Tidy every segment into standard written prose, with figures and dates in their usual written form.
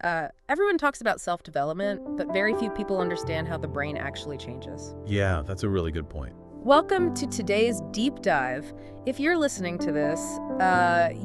Everyone talks about self-development, but very few people understand how the brain actually changes. Yeah, that's a really good point. Welcome to today's deep dive. If you're listening to this,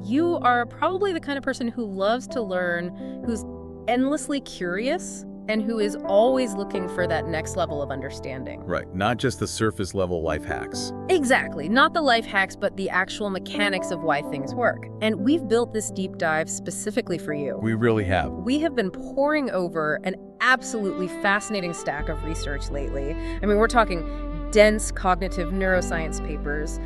you are probably the kind of person who loves to learn, who's endlessly curious, and who is always looking for that next level of understanding. Right, not just the surface level life hacks. Exactly. Not the life hacks, but the actual mechanics of why things work. And we've built this deep dive specifically for you. We really have. We have been poring over an absolutely fascinating stack of research lately. I mean, we're talking dense cognitive neuroscience papers,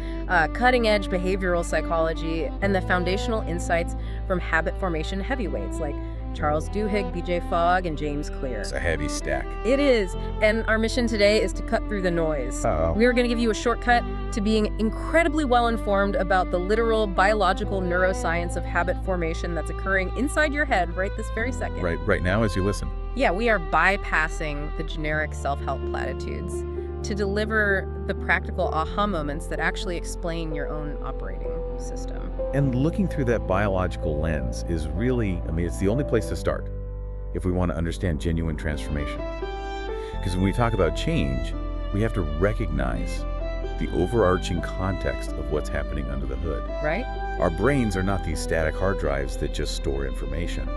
cutting-edge behavioral psychology, and the foundational insights from habit formation heavyweights like Charles Duhigg, BJ Fogg, and James Clear. It's a heavy stack. It is. And our mission today is to cut through the noise. Uh-oh. We are going to give you a shortcut to being incredibly well-informed about the literal biological neuroscience of habit formation that's occurring inside your head right this very second. Right now as you listen. Yeah, we are bypassing the generic self-help platitudes to deliver the practical aha moments that actually explain your own operating system. And looking through that biological lens is really, it's the only place to start if we want to understand genuine transformation. Because when we talk about change, we have to recognize the overarching context of what's happening under the hood. Right? Our brains are not these static hard drives that just store information.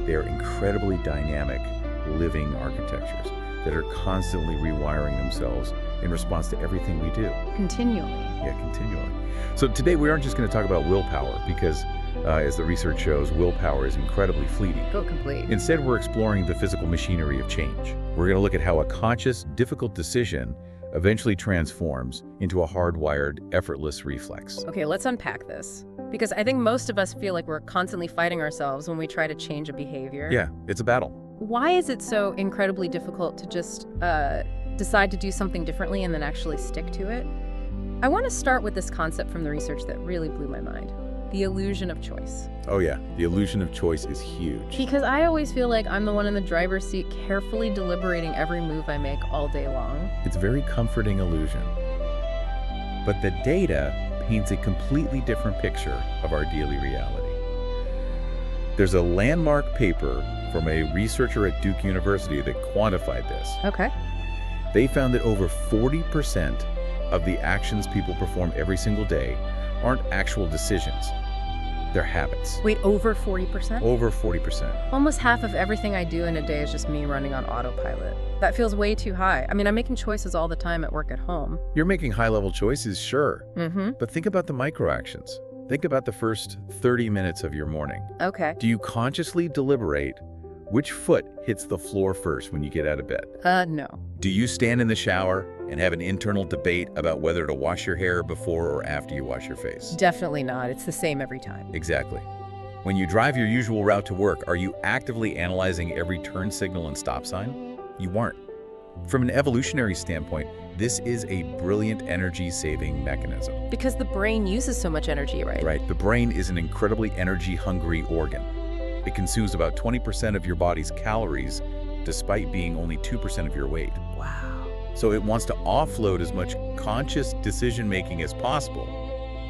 They are incredibly dynamic, living architectures that are constantly rewiring themselves in response to everything we do. Continually. Yeah, continually. So today we aren't just going to talk about willpower because, as the research shows, willpower is incredibly fleeting. Go complete. Instead, we're exploring the physical machinery of change. We're going to look at how a conscious, difficult decision eventually transforms into a hardwired, effortless reflex. Okay, let's unpack this. Because I think most of us feel like we're constantly fighting ourselves when we try to change a behavior. Yeah, it's a battle. Why is it so incredibly difficult to just decide to do something differently and then actually stick to it? I want to start with this concept from the research that really blew my mind. The illusion of choice. Oh yeah, the illusion of choice is huge. Because I always feel like I'm the one in the driver's seat carefully deliberating every move I make all day long. It's a very comforting illusion. But the data paints a completely different picture of our daily reality. There's a landmark paper from a researcher at Duke University that quantified this. Okay. They found that over 40% of the actions people perform every single day aren't actual decisions. They're habits. Wait, over 40%? Over 40%. Almost half of everything I do in a day is just me running on autopilot. That feels way too high. I mean, I'm making choices all the time at work, at home. You're making high-level choices, sure. Mm-hmm. But think about the micro actions. Think about the first 30 minutes of your morning. Okay. Do you consciously deliberate which foot hits the floor first when you get out of bed? No. Do you stand in the shower and have an internal debate about whether to wash your hair before or after you wash your face? Definitely not. It's the same every time. Exactly. When you drive your usual route to work, are you actively analyzing every turn signal and stop sign? You aren't. From an evolutionary standpoint, this is a brilliant energy-saving mechanism. Because the brain uses so much energy, right? Right. The brain is an incredibly energy-hungry organ. It consumes about 20% of your body's calories, despite being only 2% of your weight. Wow. So it wants to offload as much conscious decision-making as possible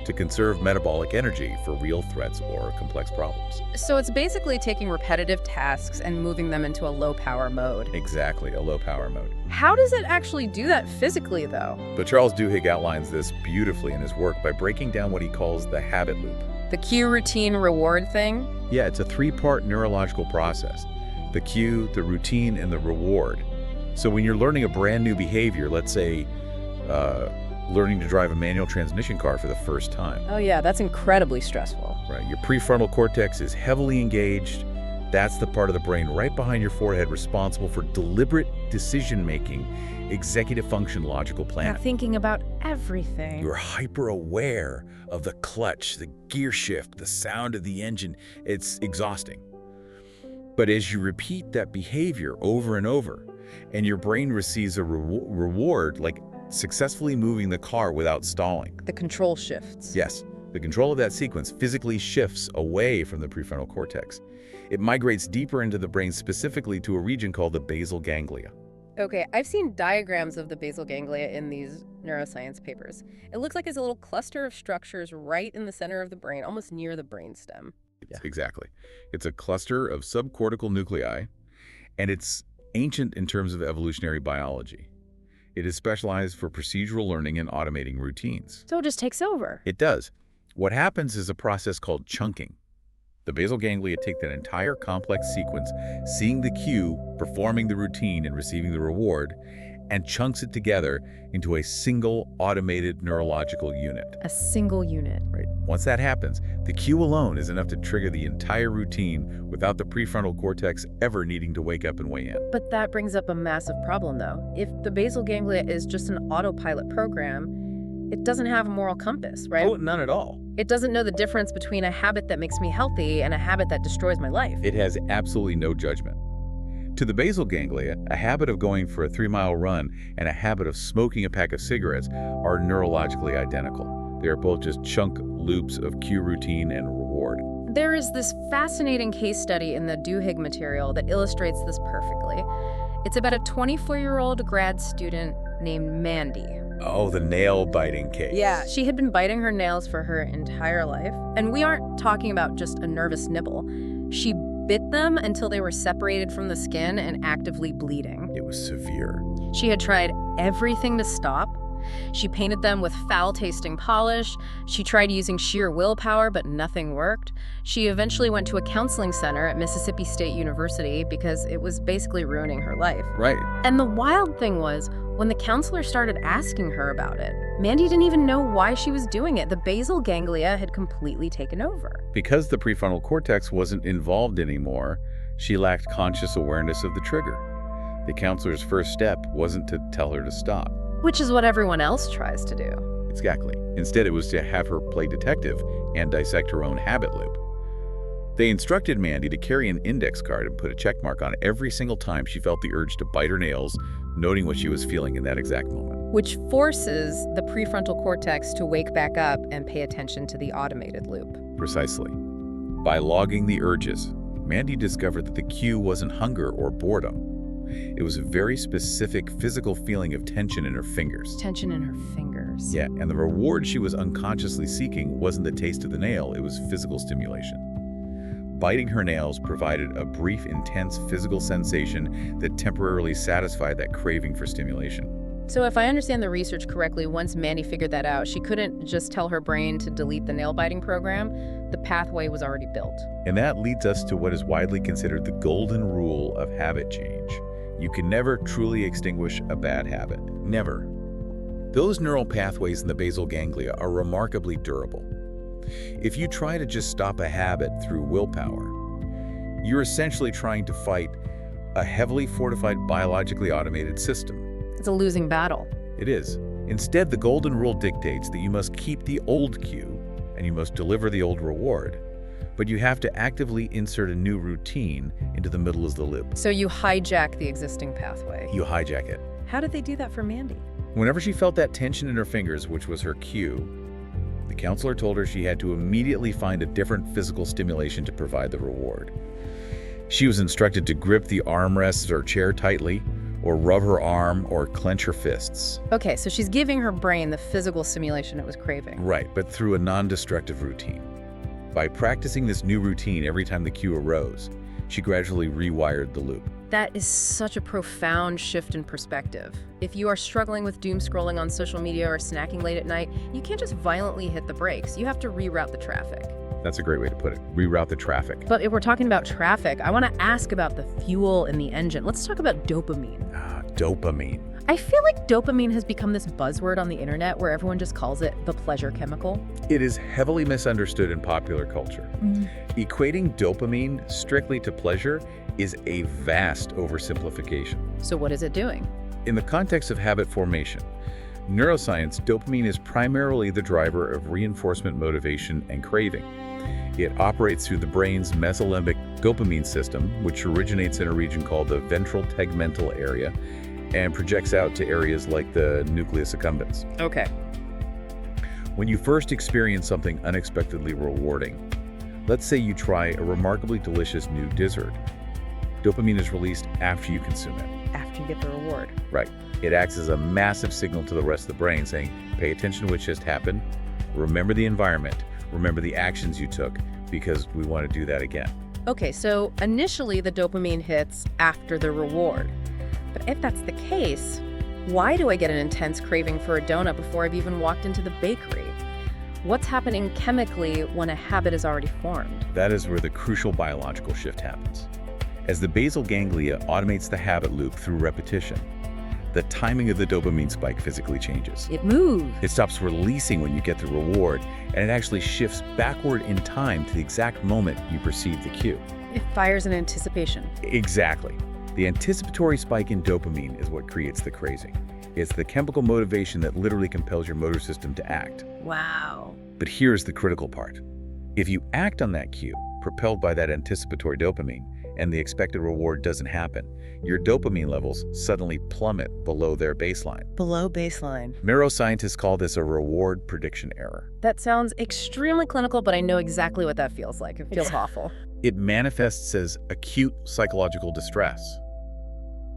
to conserve metabolic energy for real threats or complex problems. So it's basically taking repetitive tasks and moving them into a low-power mode. Exactly, a low-power mode. How does it actually do that physically, though? But Charles Duhigg outlines this beautifully in his work by breaking down what he calls the habit loop. The cue, routine, reward thing? Yeah, it's a three-part neurological process. The cue, the routine, and the reward. So when you're learning a brand new behavior, let's say learning to drive a manual transmission car for the first time. Oh yeah, that's incredibly stressful. Right, your prefrontal cortex is heavily engaged. That's the part of the brain right behind your forehead responsible for deliberate decision-making, executive function, logical planning. Not thinking about everything. You're hyper-aware of the clutch, the gear shift, the sound of the engine. It's exhausting. But as you repeat that behavior over and over, and your brain receives a reward, like successfully moving the car without stalling. The control shifts. Yes, the control of that sequence physically shifts away from the prefrontal cortex. It migrates deeper into the brain, specifically to a region called the basal ganglia. Okay, I've seen diagrams of the basal ganglia in these neuroscience papers. It looks like it's a little cluster of structures right in the center of the brain, almost near the brainstem. Yeah. Exactly. It's a cluster of subcortical nuclei, and it's ancient in terms of evolutionary biology. It is specialized for procedural learning and automating routines. So it just takes over. It does. What happens is a process called chunking. The basal ganglia take that entire complex sequence, seeing the cue, performing the routine, and receiving the reward, and chunks it together into a single automated neurological unit. A single unit. Right. Once that happens, the cue alone is enough to trigger the entire routine without the prefrontal cortex ever needing to wake up and weigh in. But that brings up a massive problem, though. If the basal ganglia is just an autopilot program, it doesn't have a moral compass, right? Oh, none at all. It doesn't know the difference between a habit that makes me healthy and a habit that destroys my life. It has absolutely no judgment. To the basal ganglia, a habit of going for a 3-mile run and a habit of smoking a pack of cigarettes are neurologically identical. They are both just chunk loops of cue, routine, and reward. There is this fascinating case study in the Duhigg material that illustrates this perfectly. It's about a 24-year-old grad student named Mandy. Oh, the nail-biting case. Yeah, she had been biting her nails for her entire life. And we aren't talking about just a nervous nibble. She bit them until they were separated from the skin and actively bleeding. It was severe. She had tried everything to stop. She painted them with foul-tasting polish. She tried using sheer willpower, but nothing worked. She eventually went to a counseling center at Mississippi State University because it was basically ruining her life. Right. And the wild thing was, when the counselor started asking her about it, Mandy didn't even know why she was doing it. The basal ganglia had completely taken over. Because the prefrontal cortex wasn't involved anymore, she lacked conscious awareness of the trigger. The counselor's first step wasn't to tell her to stop. Which is what everyone else tries to do. Exactly. Instead, it was to have her play detective and dissect her own habit loop. They instructed Mandy to carry an index card and put a check mark on every single time she felt the urge to bite her nails, noting what she was feeling in that exact moment. Which forces the prefrontal cortex to wake back up and pay attention to the automated loop. Precisely. By logging the urges, Mandy discovered that the cue wasn't hunger or boredom. It was a very specific physical feeling of tension in her fingers. Tension in her fingers. Yeah, and the reward she was unconsciously seeking wasn't the taste of the nail, it was physical stimulation. Biting her nails provided a brief, intense physical sensation that temporarily satisfied that craving for stimulation. So if I understand the research correctly, once Mandy figured that out, she couldn't just tell her brain to delete the nail-biting program. The pathway was already built. And that leads us to what is widely considered the golden rule of habit change. You can never truly extinguish a bad habit. Never. Those neural pathways in the basal ganglia are remarkably durable. If you try to just stop a habit through willpower, you're essentially trying to fight a heavily fortified, biologically automated system. It's a losing battle. It is. Instead, the golden rule dictates that you must keep the old cue and you must deliver the old reward, but you have to actively insert a new routine into the middle of the loop. So you hijack the existing pathway. You hijack it. How did they do that for Mandy? Whenever she felt that tension in her fingers, which was her cue, the counselor told her she had to immediately find a different physical stimulation to provide the reward. She was instructed to grip the armrests or chair tightly, or rub her arm, or clench her fists. Okay, so she's giving her brain the physical stimulation it was craving. Right, but through a non-destructive routine. By practicing this new routine every time the cue arose, she gradually rewired the loop. That is such a profound shift in perspective. If you are struggling with doom scrolling on social media or snacking late at night, you can't just violently hit the brakes. You have to reroute the traffic. That's a great way to put it. Reroute the traffic. But if we're talking about traffic, I want to ask about the fuel in the engine. Let's talk about dopamine. Dopamine. I feel like dopamine has become this buzzword on the internet where everyone just calls it the pleasure chemical. It is heavily misunderstood in popular culture. Equating dopamine strictly to pleasure is a vast oversimplification. So what is it doing? In the context of habit formation, neuroscience, dopamine is primarily the driver of reinforcement motivation and craving. It operates through the brain's mesolimbic dopamine system, which originates in a region called the ventral tegmental area and projects out to areas like the nucleus accumbens. Okay. When you first experience something unexpectedly rewarding, let's say you try a remarkably delicious new dessert, dopamine is released after you consume it. After you get the reward. Right. It acts as a massive signal to the rest of the brain saying, pay attention to what just happened, remember the environment, remember the actions you took, because we want to do that again. Okay, so initially the dopamine hits after the reward. But if that's the case, why do I get an intense craving for a donut before I've even walked into the bakery? What's happening chemically when a habit is already formed? That is where the crucial biological shift happens. As the basal ganglia automates the habit loop through repetition, the timing of the dopamine spike physically changes. It moves. It stops releasing when you get the reward, and it actually shifts backward in time to the exact moment you perceive the cue. It fires in anticipation. Exactly. The anticipatory spike in dopamine is what creates the craving. It's the chemical motivation that literally compels your motor system to act. Wow. But here's the critical part. If you act on that cue, propelled by that anticipatory dopamine, and the expected reward doesn't happen, your dopamine levels suddenly plummet below their baseline. Below baseline. Neuroscientists call this a reward prediction error. That sounds extremely clinical, but I know exactly what that feels like. It feels awful. It manifests as acute psychological distress.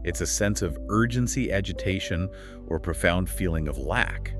It's a sense of urgency, agitation, or profound feeling of lack.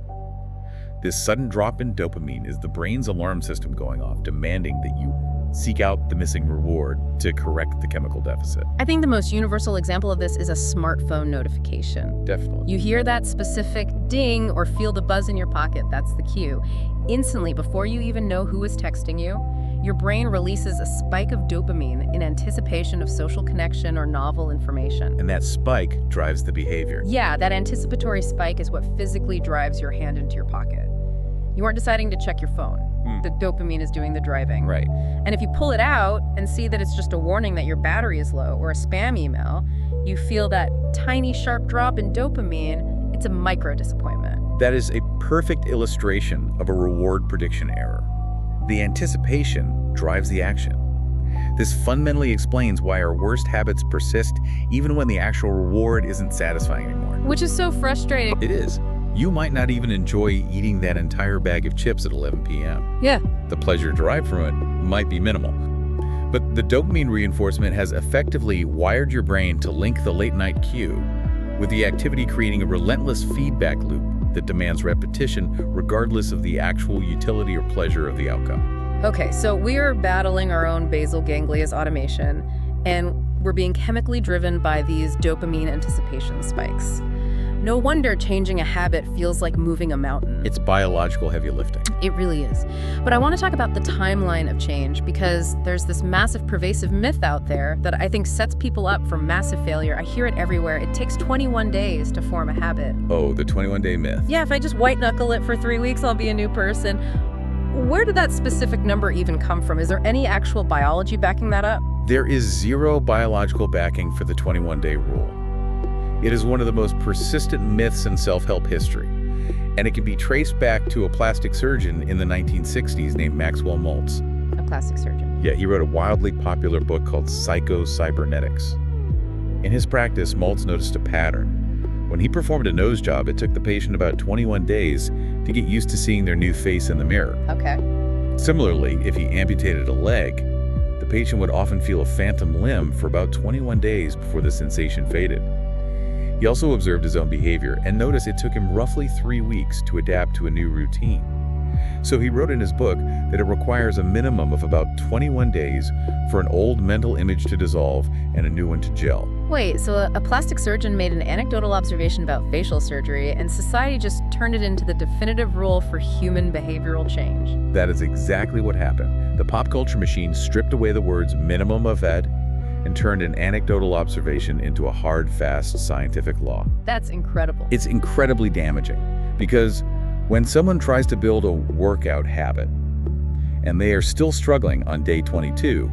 This sudden drop in dopamine is the brain's alarm system going off, demanding that you seek out the missing reward to correct the chemical deficit. I think the most universal example of this is a smartphone notification. Definitely. You hear that specific ding or feel the buzz in your pocket, that's the cue. Instantly, before you even know who is texting you, your brain releases a spike of dopamine in anticipation of social connection or novel information. And that spike drives the behavior. Yeah, that anticipatory spike is what physically drives your hand into your pocket. You aren't deciding to check your phone. The dopamine is doing the driving. Right. And if you pull it out and see that it's just a warning that your battery is low or a spam email, you feel that tiny sharp drop in dopamine. It's a micro disappointment. That is a perfect illustration of a reward prediction error. The anticipation drives the action. This fundamentally explains why our worst habits persist even when the actual reward isn't satisfying anymore. Which is so frustrating. It is. You might not even enjoy eating that entire bag of chips at 11 p.m. Yeah. The pleasure derived from it might be minimal. But the dopamine reinforcement has effectively wired your brain to link the late-night cue with the activity, creating a relentless feedback loop that demands repetition regardless of the actual utility or pleasure of the outcome. Okay, so we are battling our own basal ganglia's automation, and we're being chemically driven by these dopamine anticipation spikes. No wonder changing a habit feels like moving a mountain. It's biological heavy lifting. It really is. But I want to talk about the timeline of change, because there's this massive pervasive myth out there that I think sets people up for massive failure. I hear it everywhere. It takes 21 days to form a habit. Oh, the 21-day myth. Yeah, if I just white knuckle it for 3 weeks, I'll be a new person. Where did that specific number even come from? Is there any actual biology backing that up? There is zero biological backing for the 21-day rule. It is one of the most persistent myths in self-help history, and it can be traced back to a plastic surgeon in the 1960s named Maxwell Maltz. A plastic surgeon. Yeah, he wrote a wildly popular book called Psycho-Cybernetics. In his practice, Maltz noticed a pattern. When he performed a nose job, it took the patient about 21 days to get used to seeing their new face in the mirror. Okay. Similarly, if he amputated a leg, the patient would often feel a phantom limb for about 21 days before the sensation faded. He also observed his own behavior and noticed it took him roughly 3 weeks to adapt to a new routine. So he wrote in his book that it requires a minimum of about 21 days for an old mental image to dissolve and a new one to gel. Wait, so a plastic surgeon made an anecdotal observation about facial surgery, and society just turned it into the definitive rule for human behavioral change. That is exactly what happened. The pop culture machine stripped away the words minimum of ed and turned an anecdotal observation into a hard, fast scientific law. That's incredible. It's incredibly damaging because when someone tries to build a workout habit and they are still struggling on day 22,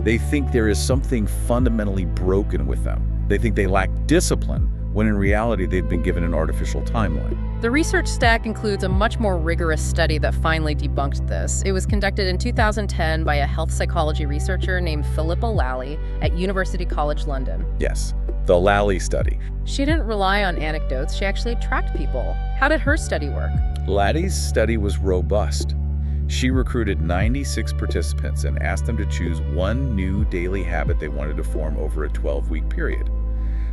they think there is something fundamentally broken with them. They think they lack discipline, when in reality they've been given an artificial timeline. The research stack includes a much more rigorous study that finally debunked this. It was conducted in 2010 by a health psychology researcher named Philippa Lally at University College London. Yes, the Lally study. She didn't rely on anecdotes, she actually tracked people. How did her study work? Lally's study was robust. She recruited 96 participants and asked them to choose one new daily habit they wanted to form over a 12-week period.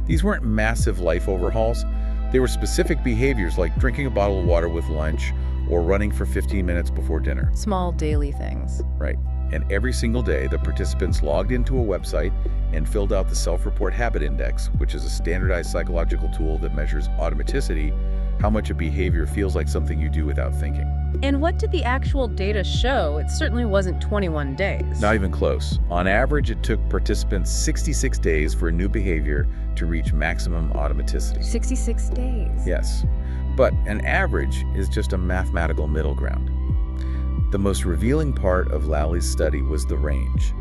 These weren't massive life overhauls. They were specific behaviors like drinking a bottle of water with lunch or running for 15 minutes before dinner. Small daily things. Right. And every single day, the participants logged into a website and filled out the Self-Report Habit Index, which is a standardized psychological tool that measures automaticity, how much a behavior feels like something you do without thinking. And what did the actual data show? It certainly wasn't 21 days. Not even close. On average, it took participants 66 days for a new behavior to reach maximum automaticity. 66 days. Yes, but an average is just a mathematical middle ground. The most revealing part of Lally's study was the range.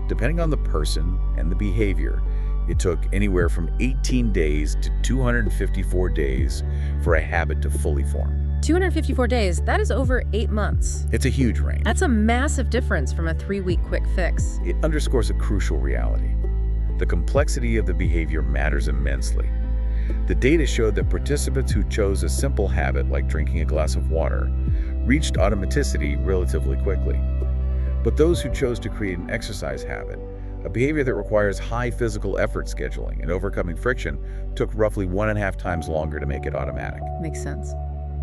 Depending on the person and the behavior, it took anywhere from 18 days to 254 days for a habit to fully form. 254 days, that is over 8 months. It's a huge range. That's a massive difference from a 3-week quick fix. It underscores a crucial reality. The complexity of the behavior matters immensely. The data showed that participants who chose a simple habit like drinking a glass of water reached automaticity relatively quickly. But those who chose to create an exercise habit, a behavior that requires high physical effort scheduling and overcoming friction, took roughly 1.5 times longer to make it automatic. Makes sense.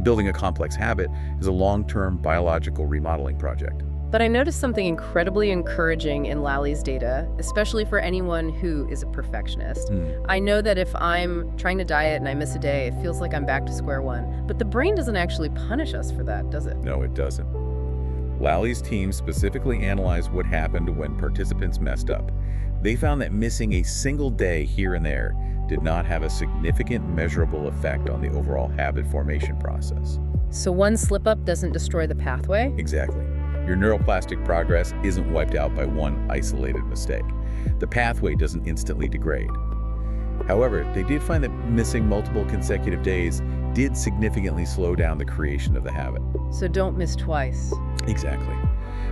Building a complex habit is a long-term biological remodeling project. But I noticed something incredibly encouraging in Lally's data, especially for anyone who is a perfectionist. I know that if I'm trying to diet and I miss a day, it feels like I'm back to square one. But the brain doesn't actually punish us for that, does it? No, it doesn't. Lally's team specifically analyzed what happened when participants messed up. They found that missing a single day here and there did not have a significant measurable effect on the overall habit formation process. So one slip-up doesn't destroy the pathway? Exactly. Your neuroplastic progress isn't wiped out by one isolated mistake. The pathway doesn't instantly degrade. However, they did find that missing multiple consecutive days did significantly slow down the creation of the habit. So don't miss twice. Exactly.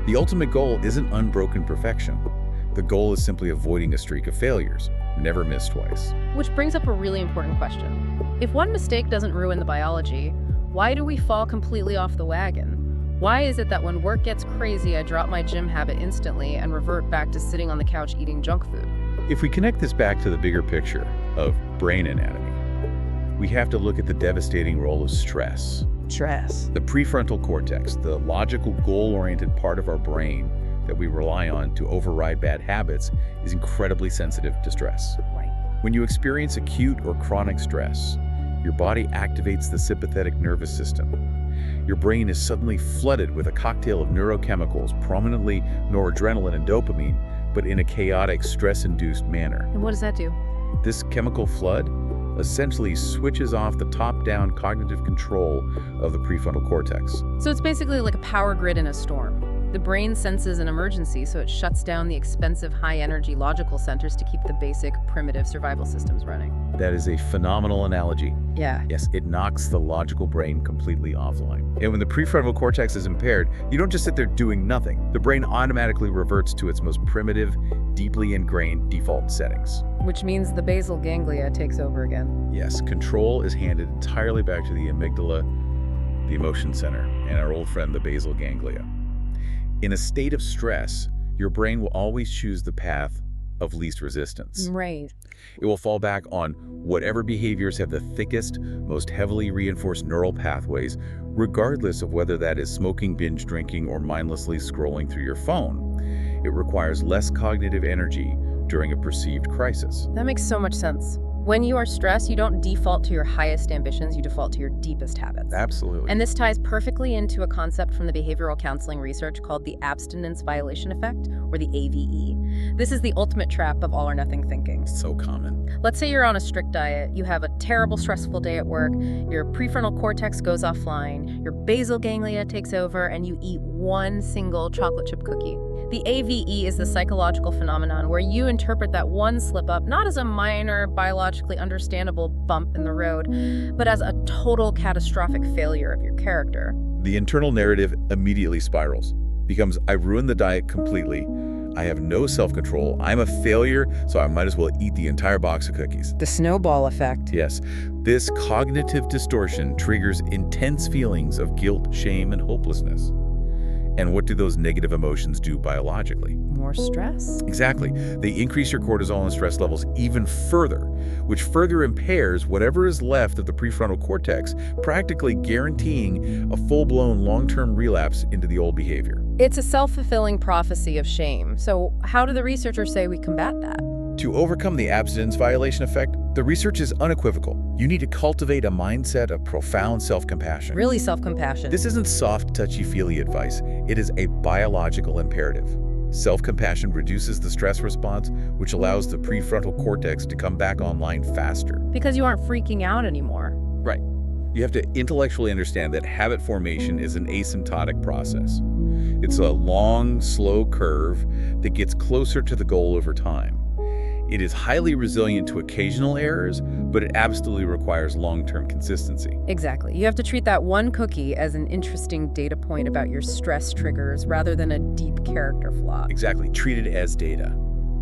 The ultimate goal isn't unbroken perfection. The goal is simply avoiding a streak of failures. Never miss twice. Which brings up a really important question. If one mistake doesn't ruin the biology, why do we fall completely off the wagon? Why is it that when work gets crazy, I drop my gym habit instantly and revert back to sitting on the couch eating junk food? If we connect this back to the bigger picture of brain anatomy, we have to look at the devastating role of stress. Stress. The prefrontal cortex, the logical, goal-oriented part of our brain that we rely on to override bad habits, is incredibly sensitive to stress. Right. When you experience acute or chronic stress, your body activates the sympathetic nervous system. Your brain is suddenly flooded with a cocktail of neurochemicals, prominently noradrenaline and dopamine, but in a chaotic, stress-induced manner. And what does that do? This chemical flood essentially switches off the top-down cognitive control of the prefrontal cortex. So it's basically like a power grid in a storm. The brain senses an emergency, so it shuts down the expensive, high-energy logical centers to keep the basic, primitive survival systems running. That is a phenomenal analogy. Yeah. Yes, it knocks the logical brain completely offline. And when the prefrontal cortex is impaired, you don't just sit there doing nothing. The brain automatically reverts to its most primitive, deeply ingrained default settings. Which means the basal ganglia takes over again. Yes, control is handed entirely back to the amygdala, the emotion center, and our old friend, the basal ganglia. In a state of stress, your brain will always choose the path of least resistance. Right. It will fall back on whatever behaviors have the thickest, most heavily reinforced neural pathways, regardless of whether that is smoking, binge drinking, or mindlessly scrolling through your phone. It requires less cognitive energy during a perceived crisis. That makes so much sense. When you are stressed, you don't default to your highest ambitions, you default to your deepest habits. Absolutely. And this ties perfectly into a concept from the behavioral counseling research called the abstinence violation effect, or the AVE. This is the ultimate trap of all or nothing thinking. So common. Let's say you're on a strict diet, you have a terrible, stressful day at work, your prefrontal cortex goes offline, your basal ganglia takes over, and you eat one single chocolate chip cookie. The AVE is the psychological phenomenon where you interpret that one slip-up not as a minor, biologically understandable bump in the road, but as a total catastrophic failure of your character. The internal narrative immediately spirals, becomes, I ruined the diet completely, I have no self-control, I'm a failure, so I might as well eat the entire box of cookies. The snowball effect. Yes, this cognitive distortion triggers intense feelings of guilt, shame, and hopelessness. And what do those negative emotions do biologically? More stress. Exactly. They increase your cortisol and stress levels even further, which further impairs whatever is left of the prefrontal cortex, practically guaranteeing a full-blown long-term relapse into the old behavior. It's a self-fulfilling prophecy of shame. So how do the researchers say we combat that? To overcome the abstinence violation effect, the research is unequivocal. You need to cultivate a mindset of profound self-compassion. Really self-compassion. This isn't soft, touchy-feely advice. It is a biological imperative. Self-compassion reduces the stress response, which allows the prefrontal cortex to come back online faster. Because you aren't freaking out anymore. Right. You have to intellectually understand that habit formation is an asymptotic process. It's a long, slow curve that gets closer to the goal over time. It is highly resilient to occasional errors, but it absolutely requires long-term consistency. Exactly. You have to treat that one cookie as an interesting data point about your stress triggers rather than a deep character flaw. Exactly. Treat it as data.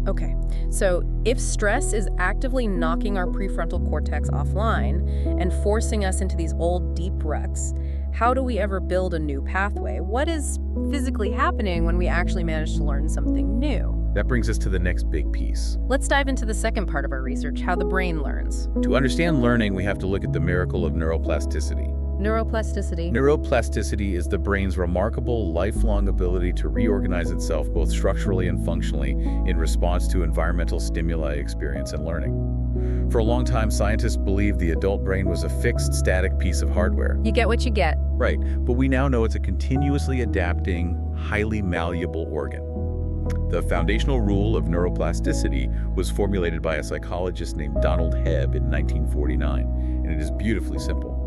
Okay, so if stress is actively knocking our prefrontal cortex offline and forcing us into these old deep ruts, how do we ever build a new pathway? What is physically happening when we actually manage to learn something new? That brings us to the next big piece. Let's dive into the second part of our research, how the brain learns. To understand learning, we have to look at the miracle of neuroplasticity. Neuroplasticity. Neuroplasticity is the brain's remarkable lifelong ability to reorganize itself both structurally and functionally in response to environmental stimuli, experience, and learning. For a long time, scientists believed the adult brain was a fixed, static piece of hardware. You get what you get. Right, but we now know it's a continuously adapting, highly malleable organ. The foundational rule of neuroplasticity was formulated by a psychologist named Donald Hebb in 1949, and it is beautifully simple.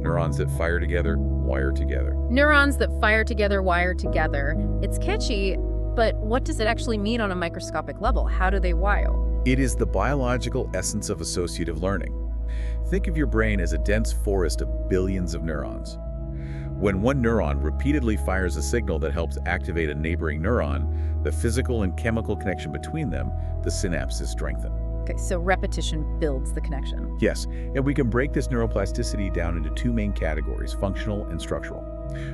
Neurons that fire together, wire together. Neurons that fire together, wire together. It's catchy, but what does it actually mean on a microscopic level? How do they wire? It is the biological essence of associative learning. Think of your brain as a dense forest of billions of neurons. When one neuron repeatedly fires a signal that helps activate a neighboring neuron, the physical and chemical connection between them, the synapses, strengthen. Okay, so repetition builds the connection. Yes, and we can break this neuroplasticity down into two main categories, functional and structural.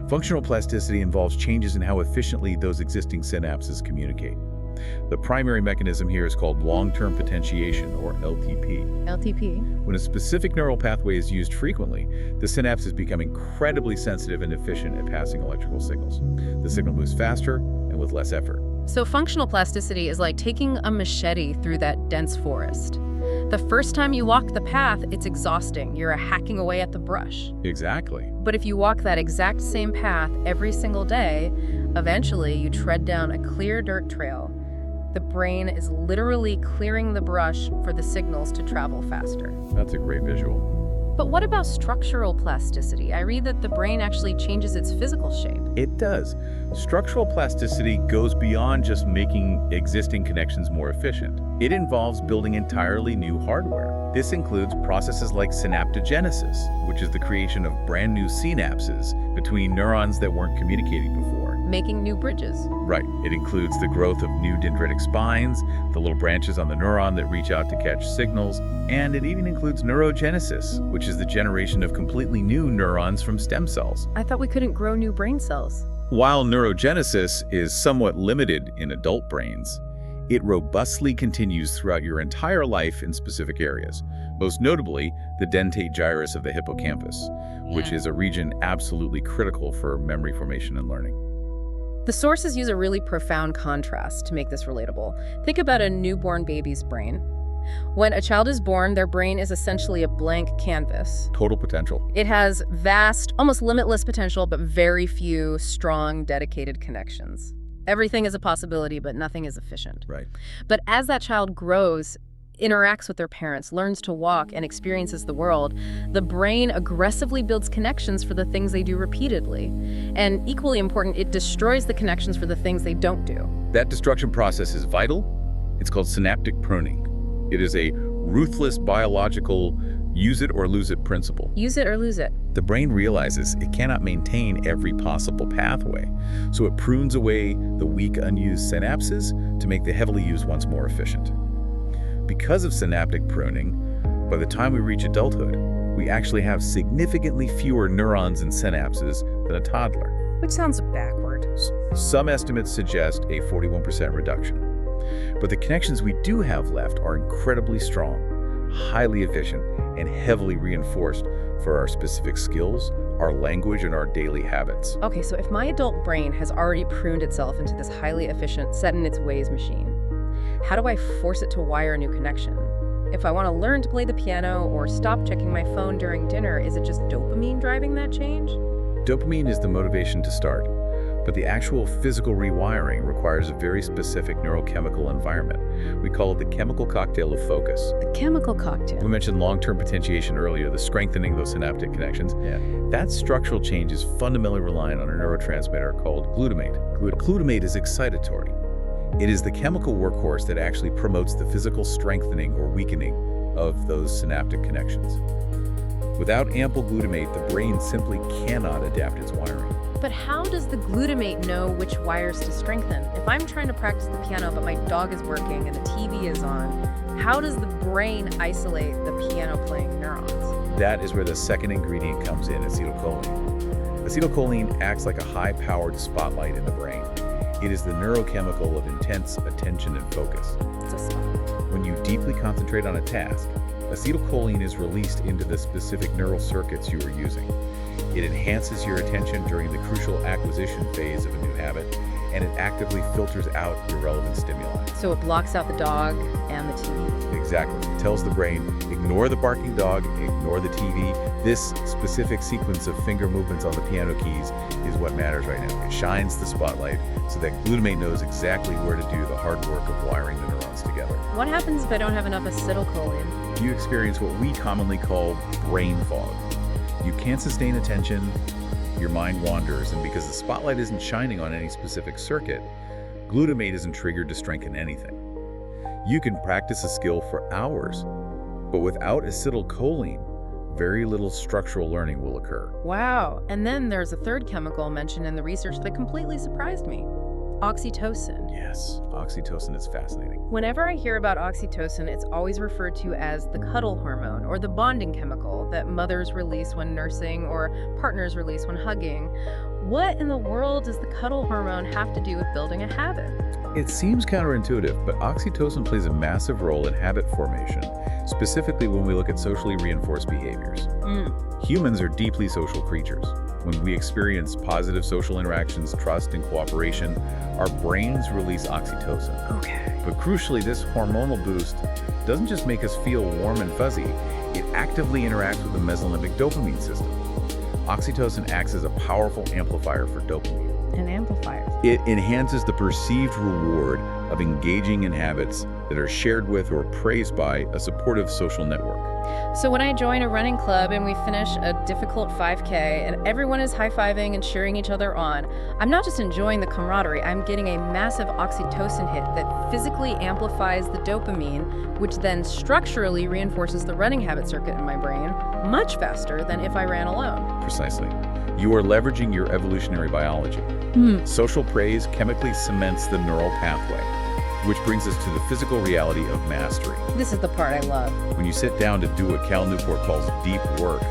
Functional plasticity involves changes in how efficiently those existing synapses communicate. The primary mechanism here is called long-term potentiation, or LTP. LTP. When a specific neural pathway is used frequently, the synapses become incredibly sensitive and efficient at passing electrical signals. The signal moves faster and with less effort. So functional plasticity is like taking a machete through that dense forest. The first time you walk the path, it's exhausting. You're hacking away at the brush. Exactly. But if you walk that exact same path every single day, eventually you tread down a clear dirt trail. The brain is literally clearing the brush for the signals to travel faster. That's a great visual. But what about structural plasticity? I read that the brain actually changes its physical shape. It does. Structural plasticity goes beyond just making existing connections more efficient. It involves building entirely new hardware. This includes processes like synaptogenesis, which is the creation of brand new synapses between neurons that weren't communicating before. Making new bridges. Right. It includes the growth of new dendritic spines, the little branches on the neuron that reach out to catch signals, and it even includes neurogenesis, which is the generation of completely new neurons from stem cells. I thought we couldn't grow new brain cells. While neurogenesis is somewhat limited in adult brains, it robustly continues throughout your entire life in specific areas, most notably the dentate gyrus of the hippocampus, which is a region absolutely critical for memory formation and learning. The sources use a really profound contrast to make this relatable. Think about a newborn baby's brain. When a child is born, their brain is essentially a blank canvas. Total potential. It has vast, almost limitless potential, but very few strong, dedicated connections. Everything is a possibility, but nothing is efficient. Right. But as that child grows, interacts with their parents, learns to walk, and experiences the world, the brain aggressively builds connections for the things they do repeatedly. And equally important, it destroys the connections for the things they don't do. That destruction process is vital. It's called synaptic pruning. It is a ruthless biological use it or lose it principle. Use it or lose it. The brain realizes it cannot maintain every possible pathway, so it prunes away the weak, unused synapses to make the heavily used ones more efficient. Because of synaptic pruning, by the time we reach adulthood, we actually have significantly fewer neurons and synapses than a toddler. Which sounds backward. Some estimates suggest a 41% reduction. But the connections we do have left are incredibly strong, highly efficient, and heavily reinforced for our specific skills, our language, and our daily habits. Okay, so if my adult brain has already pruned itself into this highly efficient, set-in-its-ways machine, how do I force it to wire a new connection? If I want to learn to play the piano or stop checking my phone during dinner, is it just dopamine driving that change? Dopamine is the motivation to start, but the actual physical rewiring requires a very specific neurochemical environment. We call it the chemical cocktail of focus. The chemical cocktail. We mentioned long-term potentiation earlier, the strengthening of those synaptic connections. Yeah. That structural change is fundamentally reliant on a neurotransmitter called glutamate. Glutamate is excitatory. It is the chemical workhorse that actually promotes the physical strengthening or weakening of those synaptic connections. Without ample glutamate, the brain simply cannot adapt its wiring. But how does the glutamate know which wires to strengthen? If I'm trying to practice the piano but my dog is working and the TV is on, how does the brain isolate the piano-playing neurons? That is where the second ingredient comes in, acetylcholine. Acetylcholine acts like a high-powered spotlight in the brain. It is the neurochemical of intense attention and focus. It's a spotlight. When you deeply concentrate on a task, acetylcholine is released into the specific neural circuits you are using. It enhances your attention during the crucial acquisition phase of a new habit, and it actively filters out irrelevant stimuli. So it blocks out the dog and the TV. Exactly. It tells the brain, ignore the barking dog, ignore the TV. This specific sequence of finger movements on the piano keys is what matters right now. It shines the spotlight so that glutamate knows exactly where to do the hard work of wiring the neurons together. What happens if I don't have enough acetylcholine? You experience what we commonly call brain fog. You can't sustain attention, your mind wanders, and because the spotlight isn't shining on any specific circuit, glutamate isn't triggered to strengthen anything. You can practice a skill for hours, but without acetylcholine, very little structural learning will occur. Wow. And then there's a third chemical mentioned in the research that completely surprised me. Oxytocin. Yes, oxytocin is fascinating. Whenever I hear about oxytocin, it's always referred to as the cuddle hormone or the bonding chemical that mothers release when nursing or partners release when hugging. What in the world does the cuddle hormone have to do with building a habit? It seems counterintuitive, but oxytocin plays a massive role in habit formation, specifically when we look at socially reinforced behaviors. Humans are deeply social creatures. When we experience positive social interactions, trust, and cooperation, our brains release oxytocin. Okay. But crucially, this hormonal boost doesn't just make us feel warm and fuzzy, it actively interacts with the mesolimbic dopamine system. Oxytocin acts as a powerful amplifier for dopamine. An amplifier. It enhances the perceived reward of engaging in habits that are shared with or praised by a supportive social network. So when I join a running club and we finish a difficult 5K and everyone is high-fiving and cheering each other on, I'm not just enjoying the camaraderie, I'm getting a massive oxytocin hit that physically amplifies the dopamine, which then structurally reinforces the running habit circuit in my brain much faster than if I ran alone. Precisely. You are leveraging your evolutionary biology. Social praise chemically cements the neural pathway, which brings us to the physical reality of mastery. This is the part I love. When you sit down to do what Cal Newport calls deep work,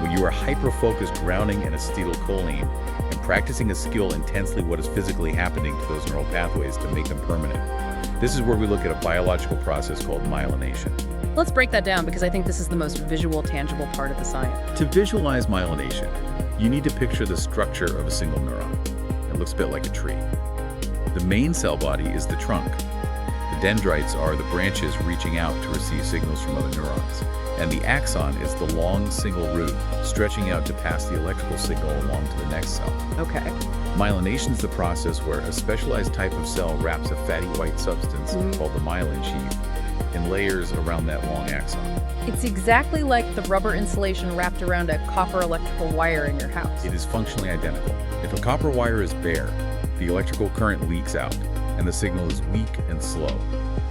when you are hyper-focused grounding in acetylcholine and practicing a skill intensely, what is physically happening to those neural pathways to make them permanent. This is where we look at a biological process called myelination. Let's break that down because I think this is the most visual, tangible part of the science. To visualize myelination, you need to picture the structure of a single neuron. It looks a bit like a tree. The main cell body is the trunk. The dendrites are the branches reaching out to receive signals from other neurons. And the axon is the long single root stretching out to pass the electrical signal along to the next cell. Okay. Myelination is the process where a specialized type of cell wraps a fatty white substance called the myelin sheath in layers around that long axon. It's exactly like the rubber insulation wrapped around a copper electrical wire in your house. It is functionally identical. If a copper wire is bare, the electrical current leaks out, and the signal is weak and slow.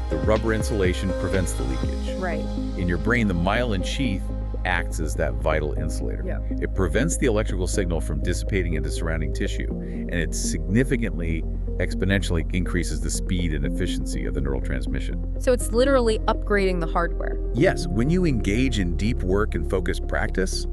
The rubber insulation prevents the leakage. Right. In your brain, the myelin sheath acts as that vital insulator. Yeah. It prevents the electrical signal from dissipating into surrounding tissue, and it significantly, exponentially increases the speed and efficiency of the neural transmission. So it's literally upgrading the hardware. Yes, when you engage in deep work and focused practice,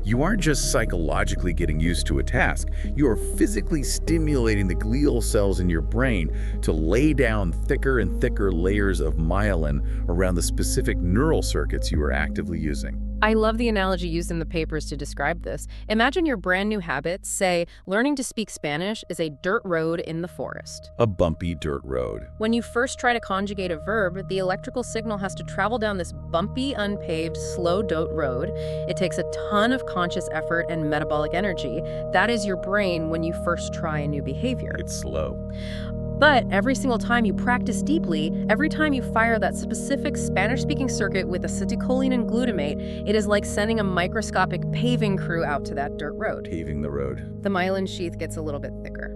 you aren't just psychologically getting used to a task, you are physically stimulating the glial cells in your brain to lay down thicker and thicker layers of myelin around the specific neural circuits you are actively using. I love the analogy used in the papers to describe this. Imagine your brand new habit, say, learning to speak Spanish is a dirt road in the forest. A bumpy dirt road. When you first try to conjugate a verb, the electrical signal has to travel down this bumpy, unpaved, slow dirt road. It takes a ton of conscious effort and metabolic energy. That is your brain when you first try a new behavior. It's slow. But every single time you practice deeply, every time you fire that specific Spanish-speaking circuit with acetylcholine and glutamate, it is like sending a microscopic paving crew out to that dirt road. Paving the road. The myelin sheath gets a little bit thicker.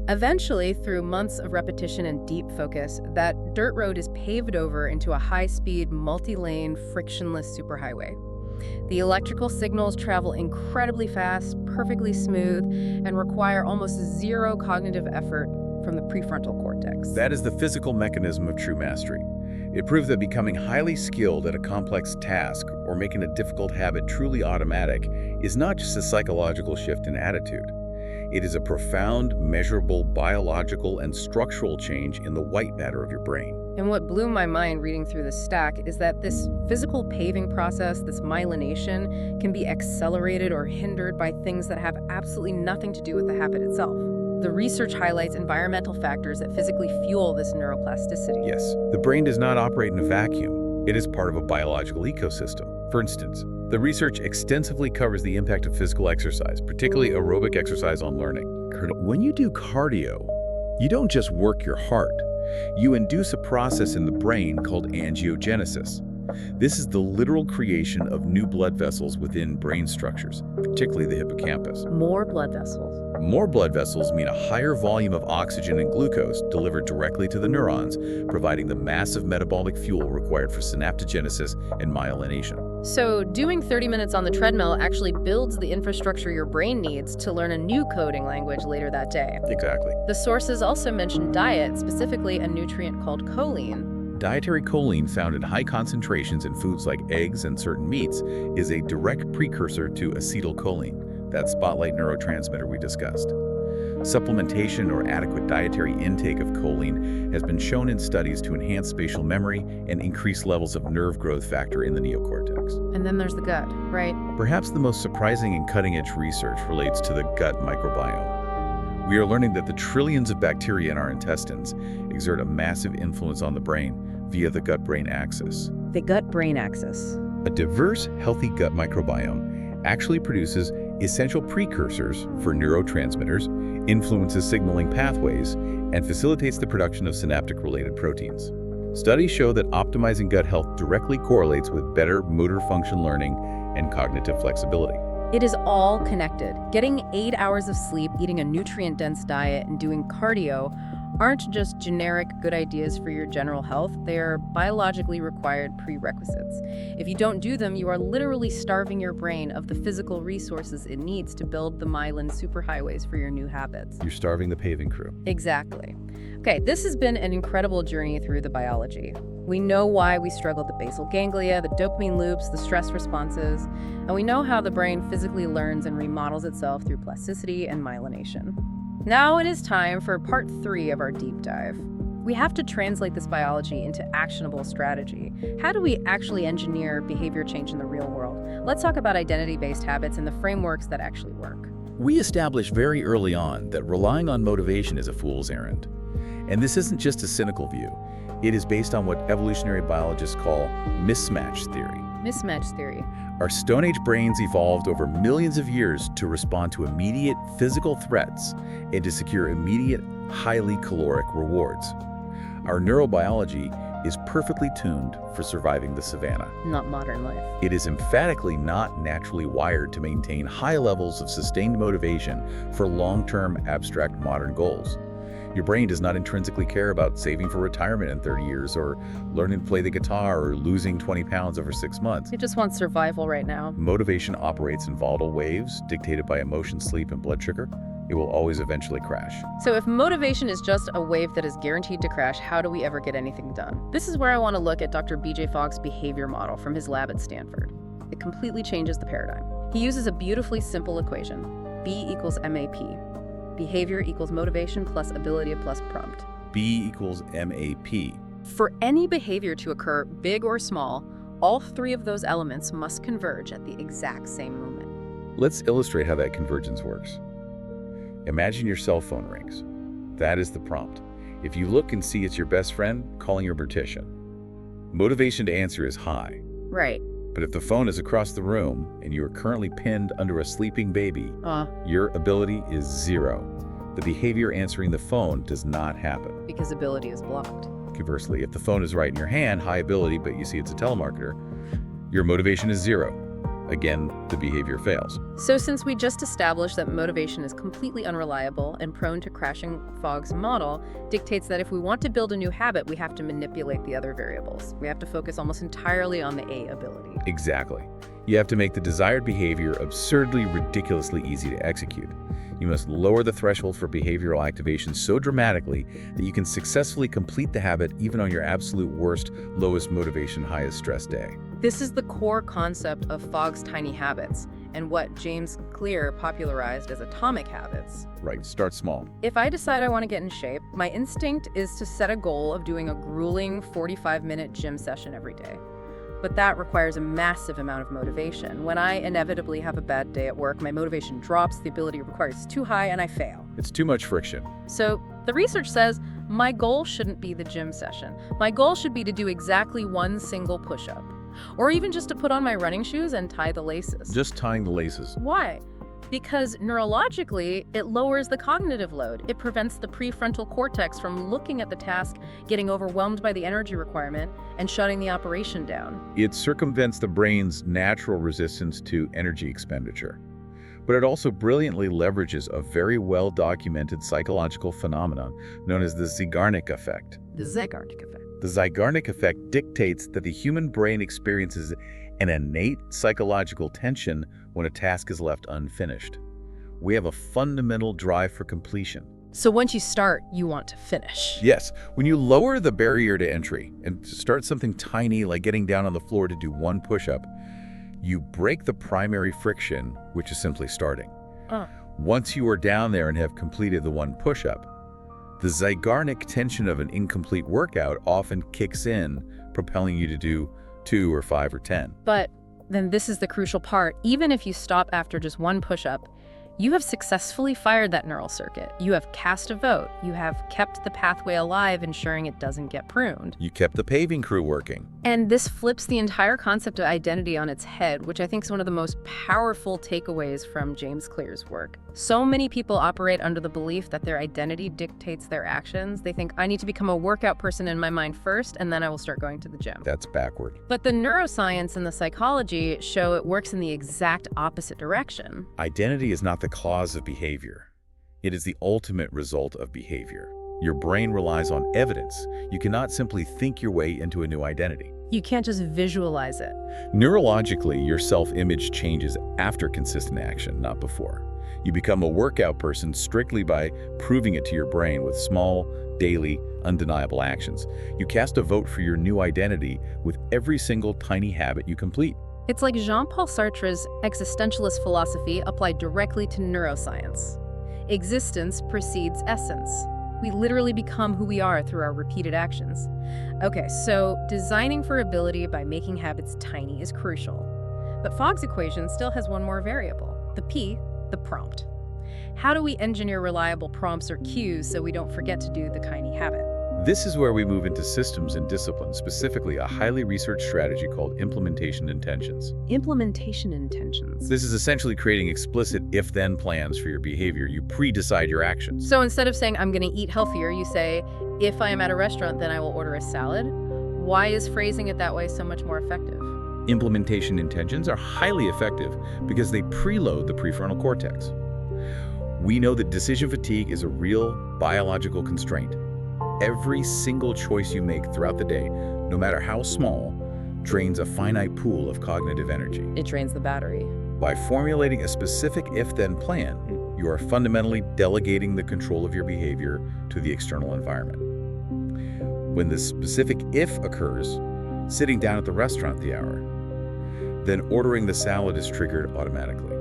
Eventually, through months of repetition and deep focus, that dirt road is paved over into a high-speed, multi-lane, frictionless superhighway. The electrical signals travel incredibly fast, perfectly smooth, and require almost zero cognitive effort from the prefrontal cortex. That is the physical mechanism of true mastery. It proves that becoming highly skilled at a complex task or making a difficult habit truly automatic is not just a psychological shift in attitude. It is a profound, measurable, biological, and structural change in the white matter of your brain. And what blew my mind reading through the stack is that this physical paving process, this myelination, can be accelerated or hindered by things that have absolutely nothing to do with the habit itself. The research highlights environmental factors that physically fuel this neuroplasticity. Yes, the brain does not operate in a vacuum. It is part of a biological ecosystem. For instance, the research extensively covers the impact of physical exercise, particularly aerobic exercise on learning. When you do cardio, you don't just work your heart. You induce a process in the brain called angiogenesis. This is the literal creation of new blood vessels within brain structures, particularly the hippocampus. More blood vessels. More blood vessels mean a higher volume of oxygen and glucose delivered directly to the neurons, providing the massive metabolic fuel required for synaptogenesis and myelination. So doing 30 minutes on the treadmill actually builds the infrastructure your brain needs to learn a new coding language later that day. Exactly. The sources also mention diet, specifically a nutrient called choline. Dietary choline found in high concentrations in foods like eggs and certain meats is a direct precursor to acetylcholine, that spotlight neurotransmitter we discussed. Supplementation or adequate dietary intake of choline has been shown in studies to enhance spatial memory and increase levels of nerve growth factor in the neocortex. And then there's the gut, right? Perhaps the most surprising and cutting-edge research relates to the gut microbiome. We are learning that the trillions of bacteria in our intestines exert a massive influence on the brain via the gut-brain axis. The gut-brain axis. A diverse, healthy gut microbiome actually produces essential precursors for neurotransmitters, influences signaling pathways, and facilitates the production of synaptic-related proteins. Studies show that optimizing gut health directly correlates with better motor function learning and cognitive flexibility. It is all connected. Getting 8 hours of sleep, eating a nutrient-dense diet, and doing cardio aren't just generic good ideas for your general health, they are biologically required prerequisites. If you don't do them, you are literally starving your brain of the physical resources it needs to build the myelin superhighways for your new habits. You're starving the paving crew. Exactly. Okay, this has been an incredible journey through the biology. We know why we struggle with the basal ganglia, the dopamine loops, the stress responses, and we know how the brain physically learns and remodels itself through plasticity and myelination. Now it is time for part 3 of our deep dive. We have to translate this biology into actionable strategy. How do we actually engineer behavior change in the real world? Let's talk about identity-based habits and the frameworks that actually work. We established very early on that relying on motivation is a fool's errand. And this isn't just a cynical view. It is based on what evolutionary biologists call mismatch theory. Mismatch theory. Our Stone Age brains evolved over millions of years to respond to immediate physical threats and to secure immediate, highly caloric rewards. Our neurobiology is perfectly tuned for surviving the savannah. Not modern life. It is emphatically not naturally wired to maintain high levels of sustained motivation for long-term abstract modern goals. Your brain does not intrinsically care about saving for retirement in 30 years or learning to play the guitar or losing 20 pounds over 6 months. It just wants survival right now. Motivation operates in volatile waves dictated by emotion, sleep, and blood sugar. It will always eventually crash. So if motivation is just a wave that is guaranteed to crash, how do we ever get anything done? This is where I want to look at Dr. B.J. Fogg's behavior model from his lab at Stanford. It completely changes the paradigm. He uses a beautifully simple equation, B equals MAP. Behavior equals motivation plus ability plus prompt. B equals MAP. For any behavior to occur, big or small, all three of those elements must converge at the exact same moment. Let's illustrate how that convergence works. Imagine your cell phone rings. That is the prompt. If you look and see it's your best friend calling your mortician, motivation to answer is high. Right. But if the phone is across the room and you are currently pinned under a sleeping baby, your ability is 0. The behavior answering the phone does not happen. Because ability is blocked. Conversely, if the phone is right in your hand, high ability, but you see it's a telemarketer, your motivation is 0. Again, the behavior fails. So since we just established that motivation is completely unreliable and prone to crashing, Fogg's model dictates that if we want to build a new habit, we have to manipulate the other variables. We have to focus almost entirely on the A ability. Exactly. You have to make the desired behavior absurdly, ridiculously easy to execute. You must lower the threshold for behavioral activation so dramatically that you can successfully complete the habit even on your absolute worst, lowest motivation, highest stress day. This is the core concept of Fogg's tiny habits and what James Clear popularized as atomic habits. Right, start small. If I decide I want to get in shape, my instinct is to set a goal of doing a grueling 45-minute gym session every day. But that requires a massive amount of motivation. When I inevitably have a bad day at work, my motivation drops, the ability required is too high, and I fail. It's too much friction. So the research says my goal shouldn't be the gym session. My goal should be to do exactly one single push-up. Or even just to put on my running shoes and tie the laces. Just tying the laces. Why? Because neurologically, it lowers the cognitive load. It prevents the prefrontal cortex from looking at the task, getting overwhelmed by the energy requirement, and shutting the operation down. It circumvents the brain's natural resistance to energy expenditure. But it also brilliantly leverages a very well-documented psychological phenomenon known as the Zeigarnik effect. The Zeigarnik effect. The Zeigarnik effect dictates that the human brain experiences an innate psychological tension when a task is left unfinished. We have a fundamental drive for completion. So once you start, you want to finish. Yes, when you lower the barrier to entry and start something tiny like getting down on the floor to do one push-up, you break the primary friction, which is simply starting. Once you are down there and have completed the one push-up, the Zeigarnik tension of an incomplete workout often kicks in, propelling you to do 2 or 5 or 10. But then this is the crucial part. Even if you stop after just one push-up, you have successfully fired that neural circuit. You have cast a vote. You have kept the pathway alive, ensuring it doesn't get pruned. You kept the paving crew working. And this flips the entire concept of identity on its head, which I think is one of the most powerful takeaways from James Clear's work. So many people operate under the belief that their identity dictates their actions. They think, I need to become a workout person in my mind first, and then I will start going to the gym. That's backward. But the neuroscience and the psychology show it works in the exact opposite direction. Identity is not the cause of behavior. It is the ultimate result of behavior. Your brain relies on evidence. You cannot simply think your way into a new identity. You can't just visualize it. Neurologically, your self-image changes after consistent action, not before. You become a workout person strictly by proving it to your brain with small, daily, undeniable actions. You cast a vote for your new identity with every single tiny habit you complete. It's like Jean-Paul Sartre's existentialist philosophy applied directly to neuroscience. Existence precedes essence. We literally become who we are through our repeated actions. Okay, so designing for ability by making habits tiny is crucial. But Fogg's equation still has one more variable, the P, the prompt. How do we engineer reliable prompts or cues so we don't forget to do the tiny habit? This is where we move into systems and disciplines, specifically a highly researched strategy called implementation intentions. Implementation intentions. This is essentially creating explicit if-then plans for your behavior. You pre-decide your actions. So instead of saying, I'm going to eat healthier, you say, if I am at a restaurant, then I will order a salad. Why is phrasing it that way so much more effective? Implementation intentions are highly effective because they preload the prefrontal cortex. We know that decision fatigue is a real biological constraint. Every single choice you make throughout the day, no matter how small, drains a finite pool of cognitive energy. It drains the battery. By formulating a specific if-then plan, you are fundamentally delegating the control of your behavior to the external environment. When the specific if occurs, sitting down at the restaurant at the hour, then ordering the salad is triggered automatically.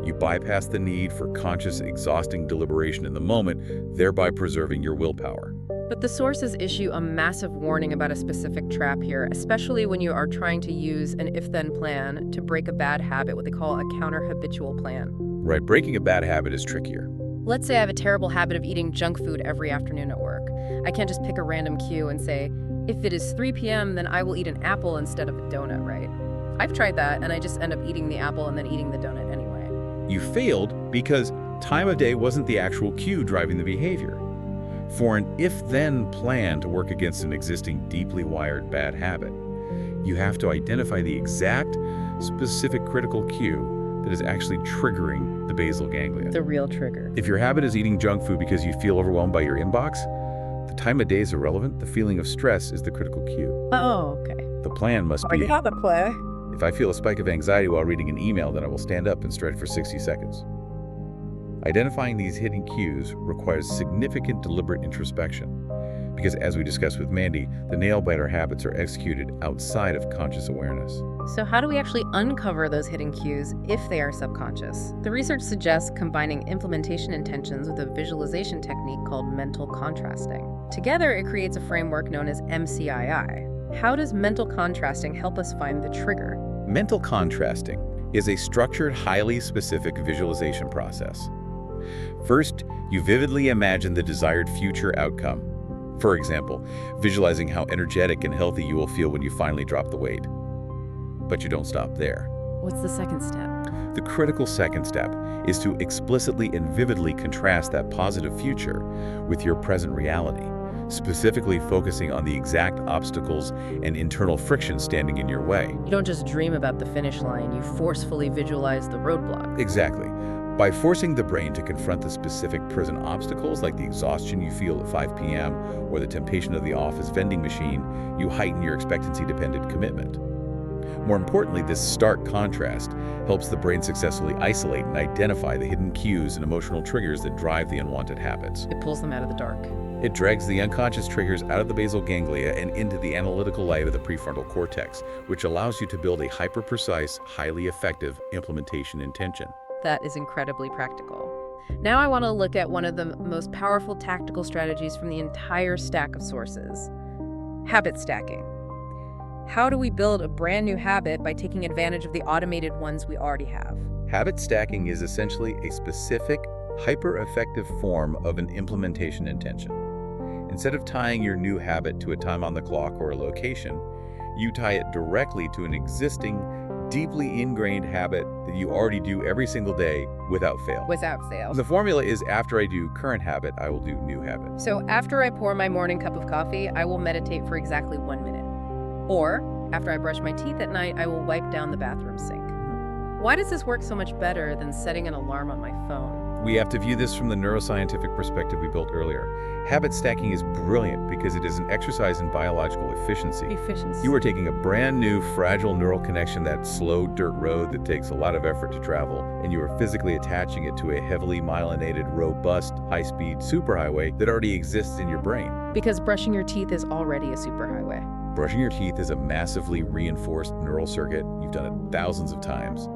You bypass the need for conscious, exhausting deliberation in the moment, thereby preserving your willpower. But the sources issue a massive warning about a specific trap here, especially when you are trying to use an if-then plan to break a bad habit, what they call a counter-habitual plan. Right, breaking a bad habit is trickier. Let's say I have a terrible habit of eating junk food every afternoon at work. I can't just pick a random cue and say, if it is 3 p.m., then I will eat an apple instead of a donut, right? I've tried that, and I just end up eating the apple and then eating the donut anyway. You failed because time of day wasn't the actual cue driving the behavior. For an if-then plan to work against an existing deeply wired bad habit, you have to identify the exact, specific critical cue that is actually triggering the basal ganglia. The real trigger. If your habit is eating junk food because you feel overwhelmed by your inbox, the time of day is irrelevant. The feeling of stress is the critical cue. Oh, okay. The plan must be, You have a play. if I feel a spike of anxiety while reading an email, then I will stand up and stretch for 60 seconds. Identifying these hidden cues requires significant deliberate introspection, because as we discussed with Mandy, the nail-biter habits are executed outside of conscious awareness. So how do we actually uncover those hidden cues if they are subconscious? The research suggests combining implementation intentions with a visualization technique called mental contrasting. Together, it creates a framework known as MCII. How does mental contrasting help us find the trigger? Mental contrasting is a structured, highly specific visualization process. First, you vividly imagine the desired future outcome. For example, visualizing how energetic and healthy you will feel when you finally drop the weight. But you don't stop there. What's the second step? The critical second step is to explicitly and vividly contrast that positive future with your present reality, specifically focusing on the exact obstacles and internal friction standing in your way. You don't just dream about the finish line, you forcefully visualize the roadblock. Exactly. By forcing the brain to confront the specific present obstacles, like the exhaustion you feel at 5 p.m. or the temptation of the office vending machine, you heighten your expectancy-dependent commitment. More importantly, this stark contrast helps the brain successfully isolate and identify the hidden cues and emotional triggers that drive the unwanted habits. It pulls them out of the dark. It drags the unconscious triggers out of the basal ganglia and into the analytical light of the prefrontal cortex, which allows you to build a hyper-precise, highly effective implementation intention. That is incredibly practical. Now I want to look at one of the most powerful tactical strategies from the entire stack of sources: habit stacking. How do we build a brand new habit by taking advantage of the automated ones we already have? Habit stacking is essentially a specific, hyper-effective form of an implementation intention. Instead of tying your new habit to a time on the clock or a location, you tie it directly to an existing, deeply ingrained habit that you already do every single day without fail. Without fail. The formula is, after I do current habit, I will do new habit. So after I pour my morning cup of coffee, I will meditate for exactly 1 minute. Or after I brush my teeth at night, I will wipe down the bathroom sink. Why does this work so much better than setting an alarm on my phone? We have to view this from the neuroscientific perspective we built earlier. Habit stacking is brilliant because it is an exercise in biological efficiency. You are taking a brand new, fragile neural connection, that slow dirt road that takes a lot of effort to travel, and you are physically attaching it to a heavily myelinated, robust, high-speed superhighway that already exists in your brain. Because brushing your teeth is already a superhighway. Brushing your teeth is a massively reinforced neural circuit. You've done it thousands of times.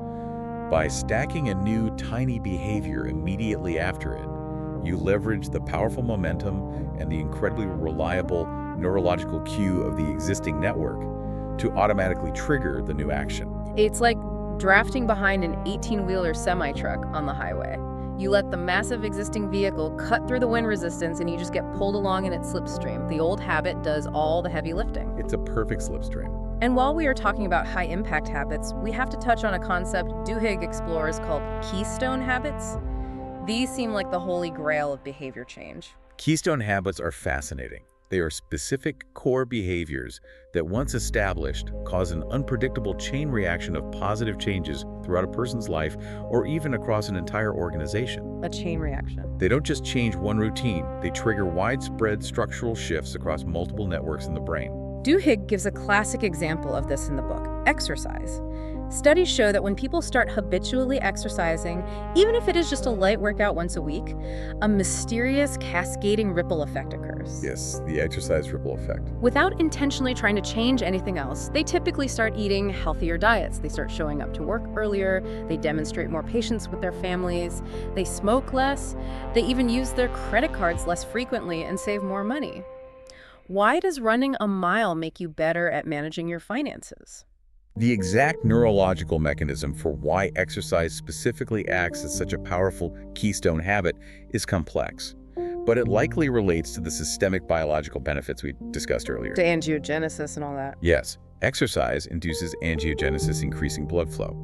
By stacking a new, tiny behavior immediately after it, you leverage the powerful momentum and the incredibly reliable neurological cue of the existing network to automatically trigger the new action. It's like drafting behind an 18-wheeler semi-truck on the highway. You let the massive existing vehicle cut through the wind resistance and you just get pulled along in its slipstream. The old habit does all the heavy lifting. It's a perfect slipstream. And while we are talking about high-impact habits, we have to touch on a concept Duhigg explores called keystone habits. These seem like the holy grail of behavior change. Keystone habits are fascinating. They are specific core behaviors that, once established, cause an unpredictable chain reaction of positive changes throughout a person's life or even across an entire organization. A chain reaction. They don't just change one routine, they trigger widespread structural shifts across multiple networks in the brain. Duhigg gives a classic example of this in the book, exercise. Studies show that when people start habitually exercising, even if it is just a light workout once a week, a mysterious cascading ripple effect occurs. Yes, the exercise ripple effect. Without intentionally trying to change anything else, they typically start eating healthier diets. They start showing up to work earlier, they demonstrate more patience with their families, they smoke less, they even use their credit cards less frequently and save more money. Why does running a mile make you better at managing your finances? The exact neurological mechanism for why exercise specifically acts as such a powerful keystone habit is complex, but it likely relates to the systemic biological benefits we discussed earlier. To angiogenesis and all that. Yes, exercise induces angiogenesis, increasing blood flow.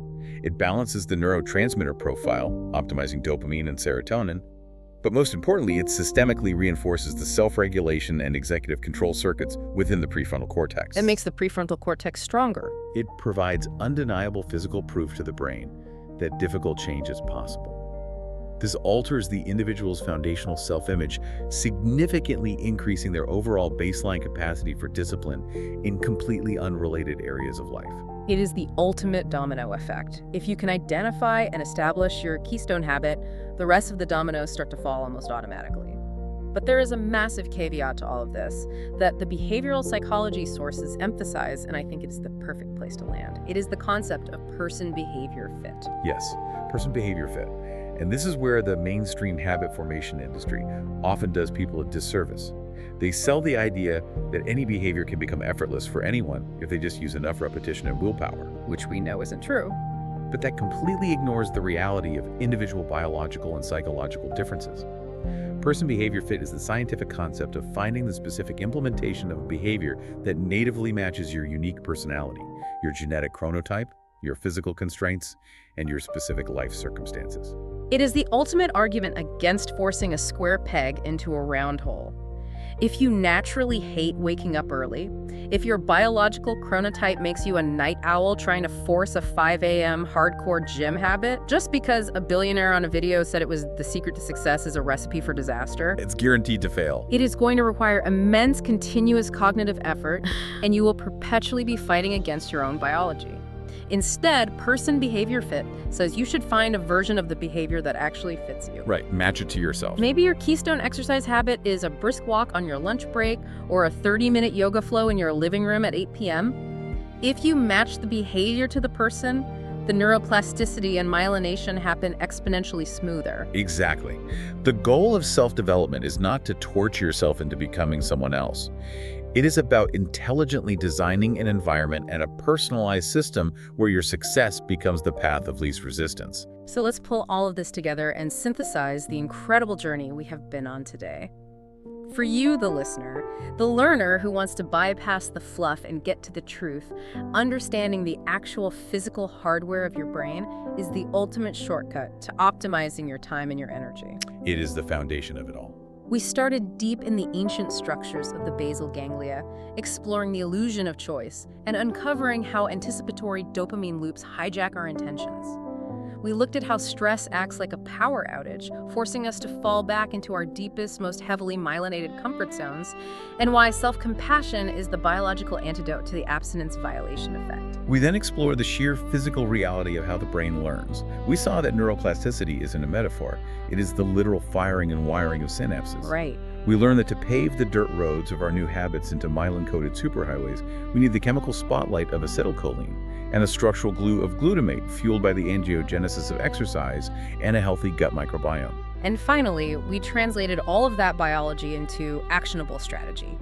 It balances the neurotransmitter profile, optimizing dopamine and serotonin. But most importantly, it systemically reinforces the self-regulation and executive control circuits within the prefrontal cortex. It makes the prefrontal cortex stronger. It provides undeniable physical proof to the brain that difficult change is possible. This alters the individual's foundational self-image, significantly increasing their overall baseline capacity for discipline in completely unrelated areas of life. It is the ultimate domino effect. If you can identify and establish your keystone habit, the rest of the dominoes start to fall almost automatically. But there is a massive caveat to all of this that the behavioral psychology sources emphasize, and I think it's the perfect place to land. It is the concept of person behavior fit. Yes, person behavior fit. And this is where the mainstream habit formation industry often does people a disservice. They sell the idea that any behavior can become effortless for anyone if they just use enough repetition and willpower. Which we know isn't true. But that completely ignores the reality of individual biological and psychological differences. Person behavior fit is the scientific concept of finding the specific implementation of a behavior that natively matches your unique personality, your genetic chronotype, your physical constraints, and your specific life circumstances. It is the ultimate argument against forcing a square peg into a round hole. If you naturally hate waking up early, if your biological chronotype makes you a night owl trying to force a 5 a.m. hardcore gym habit, just because a billionaire on a video said it was the secret to success is a recipe for disaster, It's guaranteed to fail. it is going to require immense continuous cognitive effort, and you will perpetually be fighting against your own biology. Instead, person behavior fit says you should find a version of the behavior that actually fits you. Right, match it to yourself. Maybe your keystone exercise habit is a brisk walk on your lunch break or a 30-minute yoga flow in your living room at 8 p.m. If you match the behavior to the person, the neuroplasticity and myelination happen exponentially smoother. Exactly. The goal of self-development is not to torture yourself into becoming someone else. It is about intelligently designing an environment and a personalized system where your success becomes the path of least resistance. So let's pull all of this together and synthesize the incredible journey we have been on today. For you, the listener, the learner who wants to bypass the fluff and get to the truth, understanding the actual physical hardware of your brain is the ultimate shortcut to optimizing your time and your energy. It is the foundation of it all. We started deep in the ancient structures of the basal ganglia, exploring the illusion of choice and uncovering how anticipatory dopamine loops hijack our intentions. We looked at how stress acts like a power outage, forcing us to fall back into our deepest, most heavily myelinated comfort zones, and why self-compassion is the biological antidote to the abstinence violation effect. We then explored the sheer physical reality of how the brain learns. We saw that neuroplasticity isn't a metaphor. It is the literal firing and wiring of synapses. Right. We learned that to pave the dirt roads of our new habits into myelin-coated superhighways, we need the chemical spotlight of acetylcholine and a structural glue of glutamate fueled by the angiogenesis of exercise and a healthy gut microbiome. And finally, we translated all of that biology into actionable strategy.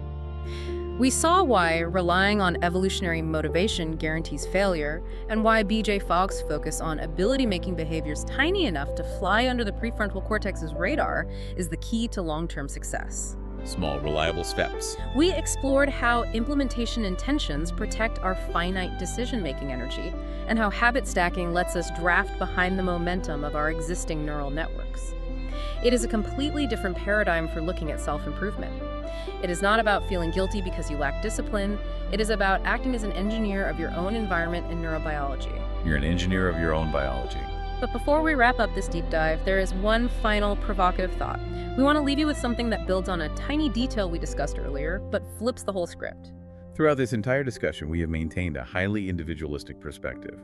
We saw why relying on evolutionary motivation guarantees failure, and why B.J. Fogg's focus on ability-making behaviors tiny enough to fly under the prefrontal cortex's radar is the key to long-term success. Small, reliable steps. We explored how implementation intentions protect our finite decision-making energy, and how habit stacking lets us draft behind the momentum of our existing neural networks. It is a completely different paradigm for looking at self-improvement. It is not about feeling guilty because you lack discipline. It is about acting as an engineer of your own environment in neurobiology. You're an engineer of your own biology. But before we wrap up this deep dive, there is one final provocative thought. We want to leave you with something that builds on a tiny detail we discussed earlier, but flips the whole script. Throughout this entire discussion, we have maintained a highly individualistic perspective.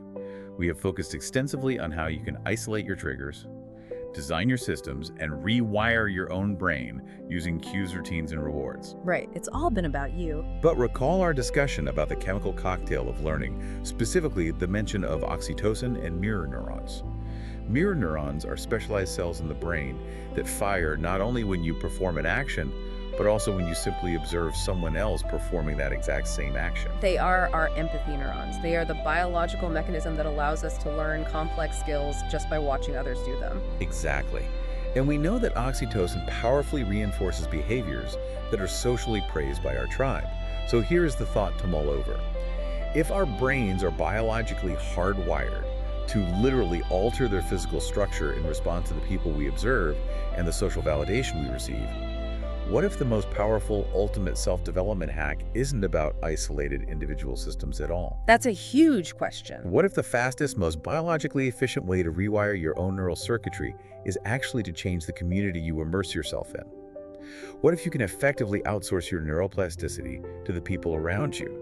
We have focused extensively on how you can isolate your triggers, design your systems, and rewire your own brain using cues, routines, and rewards. Right, it's all been about you. But recall our discussion about the chemical cocktail of learning, specifically the mention of oxytocin and mirror neurons. Mirror neurons are specialized cells in the brain that fire not only when you perform an action, but also when you simply observe someone else performing that exact same action. They are our empathy neurons. They are the biological mechanism that allows us to learn complex skills just by watching others do them. Exactly. And we know that oxytocin powerfully reinforces behaviors that are socially praised by our tribe. So here is the thought to mull over. If our brains are biologically hardwired to literally alter their physical structure in response to the people we observe and the social validation we receive, what if the most powerful ultimate self-development hack isn't about isolated individual systems at all? That's a huge question. What if the fastest, most biologically efficient way to rewire your own neural circuitry is actually to change the community you immerse yourself in? What if you can effectively outsource your neuroplasticity to the people around you,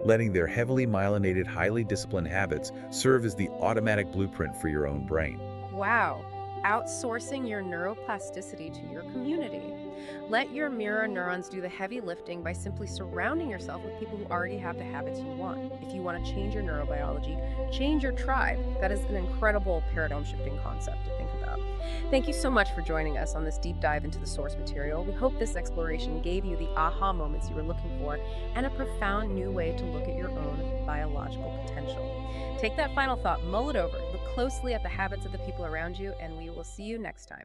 letting their heavily myelinated, highly disciplined habits serve as the automatic blueprint for your own brain? Wow. Outsourcing your neuroplasticity to your community. Let your mirror neurons do the heavy lifting by simply surrounding yourself with people who already have the habits you want. If you want to change your neurobiology, change your tribe. That is an incredible paradigm-shifting concept to think about. Thank you so much for joining us on this deep dive into the source material. We hope this exploration gave you the aha moments you were looking for and a profound new way to look at your own biological potential. Take that final thought, mull it over, look closely at the habits of the people around you, and we will see you next time.